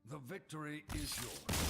The victory is yours.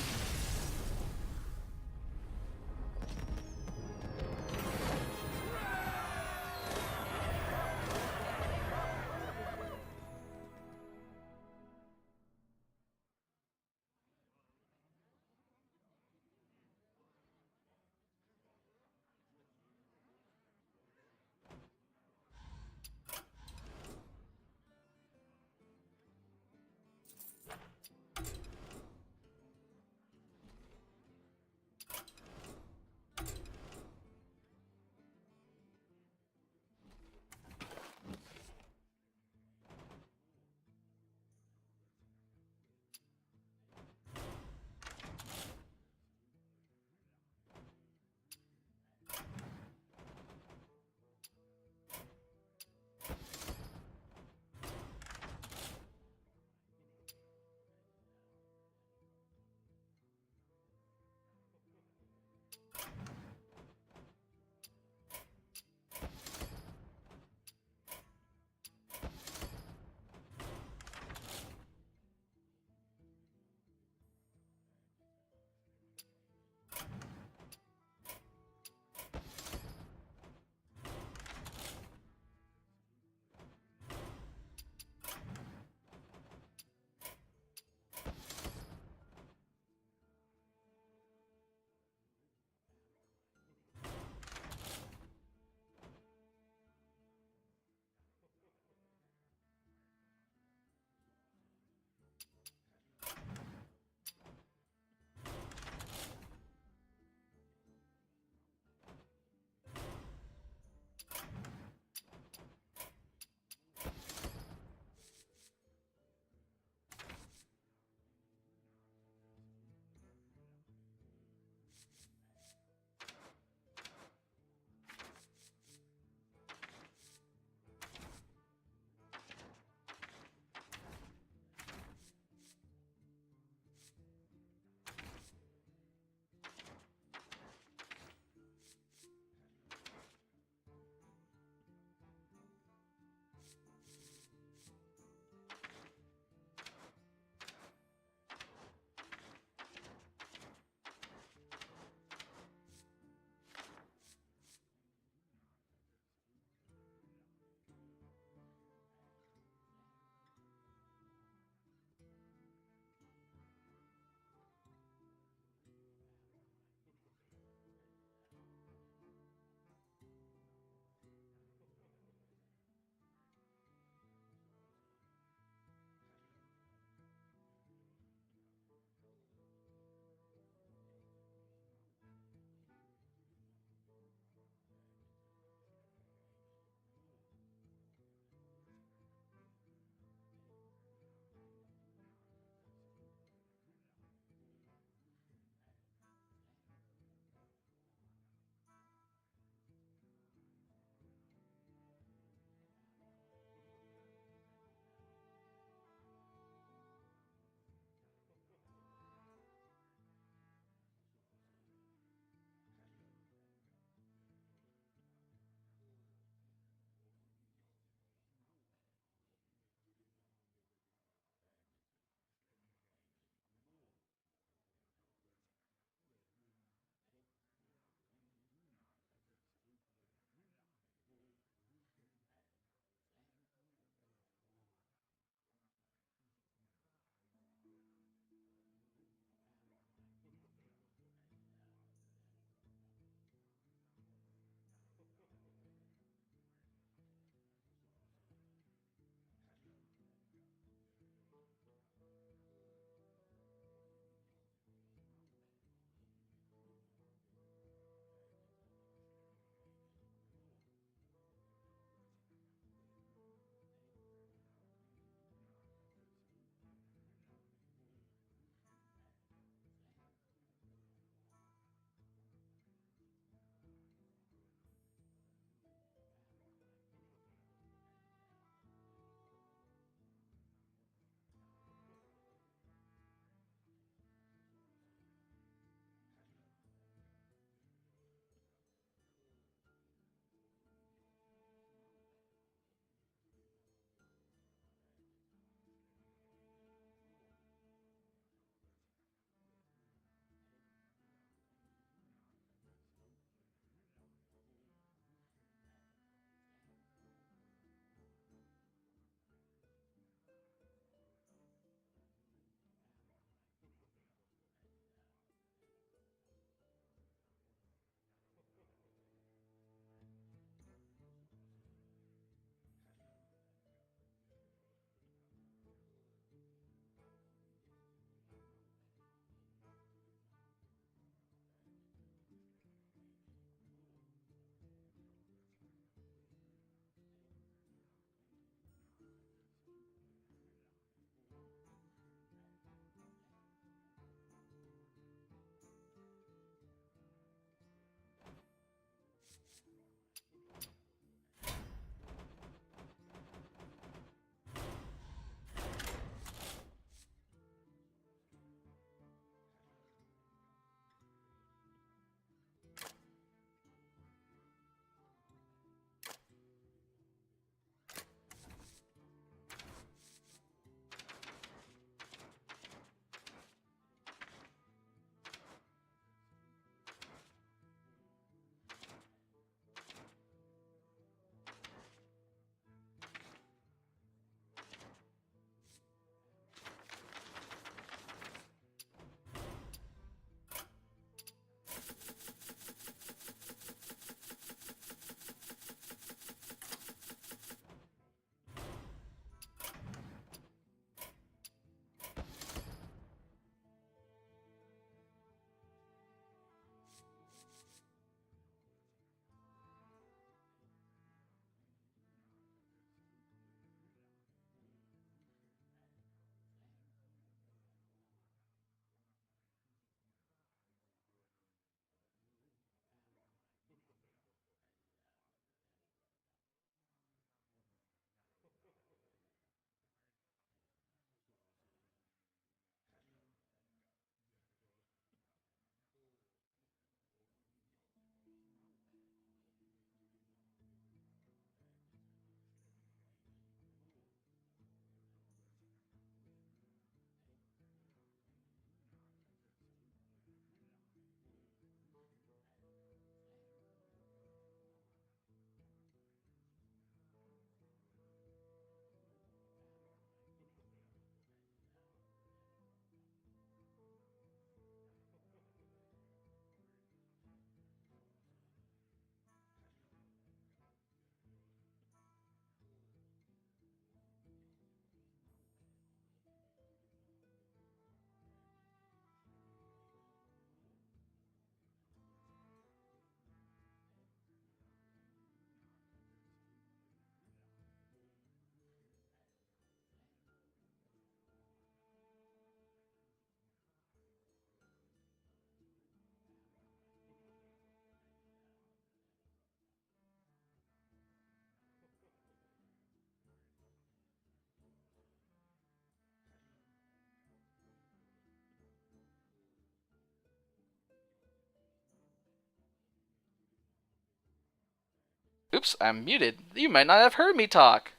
Oops, I'm muted. You might not have heard me talk.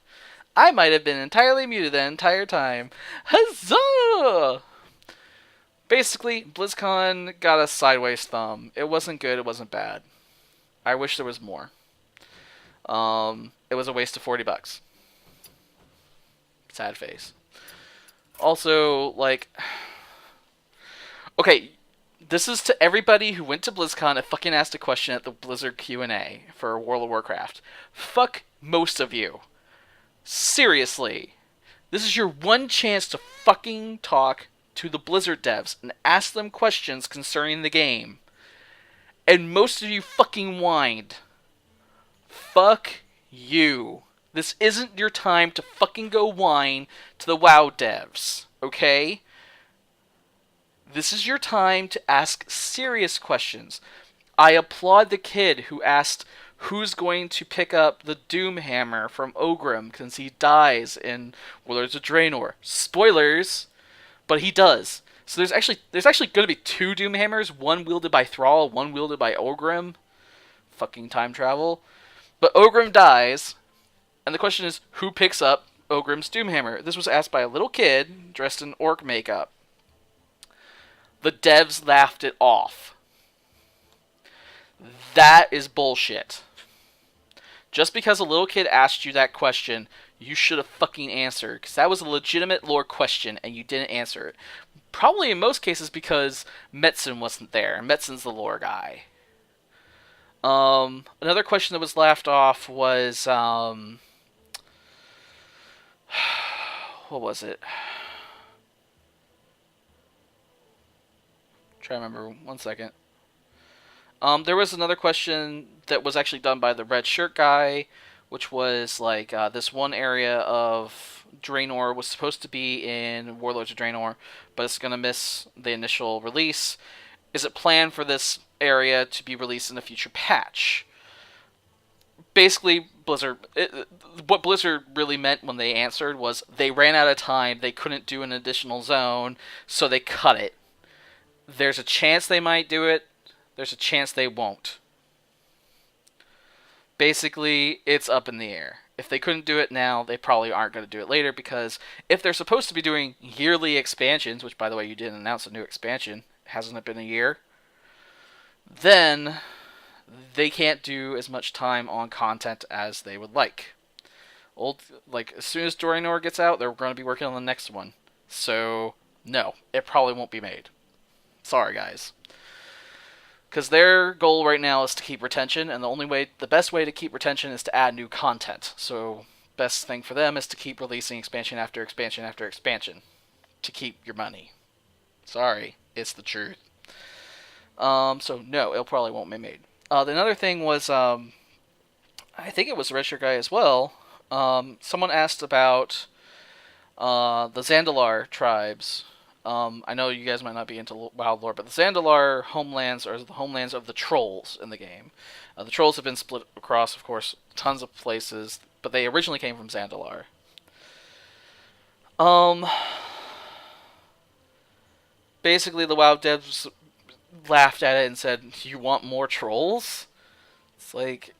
I might have been entirely muted the entire time. Huzzah! Basically, BlizzCon got a sideways thumb. It wasn't good, it wasn't bad. I wish there was more. It was a waste of $40. Sad face. Also, like, okay, this is to everybody who went to BlizzCon and fucking asked a question at the Blizzard Q&A for World of Warcraft. Fuck most of you. Seriously. This is your one chance to fucking talk to the Blizzard devs and ask them questions concerning the game. And most of you fucking whined. Fuck you. This isn't your time to fucking go whine to the WoW devs, okay? This is your time to ask serious questions. I applaud the kid who asked who's going to pick up the Doom Hammer from Ogrim since he dies in Warlords of Draenor. Spoilers, but he does. So there's actually going to be 2 Doom Hammers, one wielded by Thrall, one wielded by Ogrim. Fucking time travel. But Ogrim dies, and the question is, who picks up Ogrim's Doomhammer? This was asked by a little kid dressed in orc makeup. The devs laughed it off. That is bullshit. Just because a little kid asked you that question, you should have fucking answered, because that was a legitimate lore question, and you didn't answer it. Probably in most cases because Metzen wasn't there, and Metzen's the lore guy. Another question that was laughed off was, what was it? Try to remember. 1 second. There was another question that was actually done by the red shirt guy, which was like this one area of Draenor was supposed to be in Warlords of Draenor, but it's gonna miss the initial release. Is it planned for this area to be released in a future patch? Basically, what Blizzard really meant when they answered was they ran out of time, they couldn't do an additional zone, so they cut it. There's a chance they might do it, there's a chance they won't. Basically, it's up in the air. If they couldn't do it now, they probably aren't going to do it later, because if they're supposed to be doing yearly expansions, which by the way, you didn't announce a new expansion, hasn't it been a year? Then they can't do as much time on content as they would like. As soon as Draenor gets out, they're going to be working on the next one. So, no, it probably won't be made. Sorry, guys. Because their goal right now is to keep retention, and the best way to keep retention is to add new content. So, best thing for them is to keep releasing expansion after expansion after expansion to keep your money. Sorry, it's the truth. So no, it probably won't be made. Another thing was, I think it was the Redshirt guy as well. Someone asked about the Zandalar tribes. I know you guys might not be into wild lore, but the Zandalar homelands are the homelands of the trolls in the game. The trolls have been split across, of course, tons of places, but they originally came from Zandalar. Basically, the WoW devs laughed at it and said, "You want more trolls?" It's like,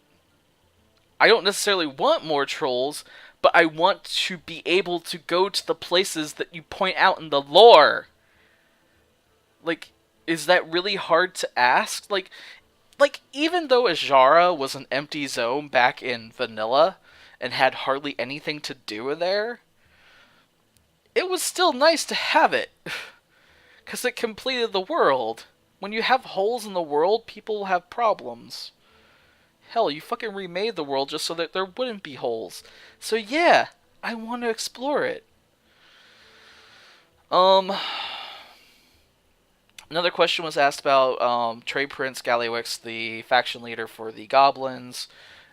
I don't necessarily want more trolls, but I want to be able to go to the places that you point out in the lore. Like, is that really hard to ask? Like even though Ajara was an empty zone back in vanilla and had hardly anything to do with there, it was still nice to have it, because it completed the world. When you have holes in the world, people have problems. Hell, you fucking remade the world just so that there wouldn't be holes. So yeah, I want to explore it. Another question was asked about Trade Prince Galliwix, the faction leader for the Goblins,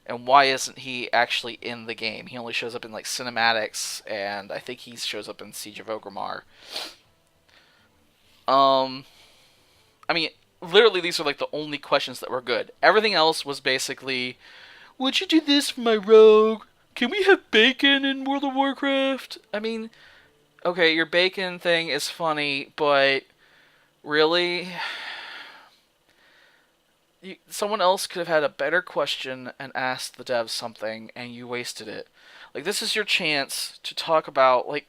and why isn't he actually in the game? He only shows up in like cinematics, and I think he shows up in Siege of Orgrimmar. I mean, literally these are like the only questions that were good. Everything else was basically, would you do this for my rogue? Can we have bacon in World of Warcraft? I mean, okay, your bacon thing is funny, but really? someone else could have had a better question and asked the devs something, and you wasted it. Like, this is your chance to talk about, like,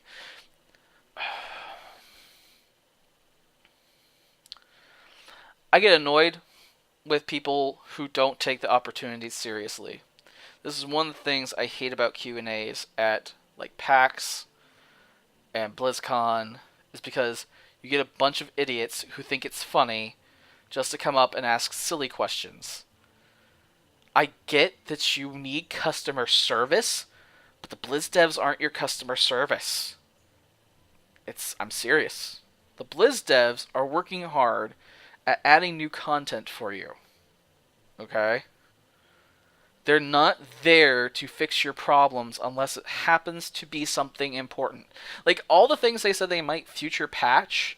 I get annoyed with people who don't take the opportunities seriously. This is one of the things I hate about Q&As at like PAX and BlizzCon, is because you get a bunch of idiots who think it's funny just to come up and ask silly questions. I get that you need customer service, but the Blizz devs aren't your customer service. I'm serious. The Blizz devs are working hard at adding new content for you. Okay? They're not there to fix your problems unless it happens to be something important. Like, all the things they said they might future patch,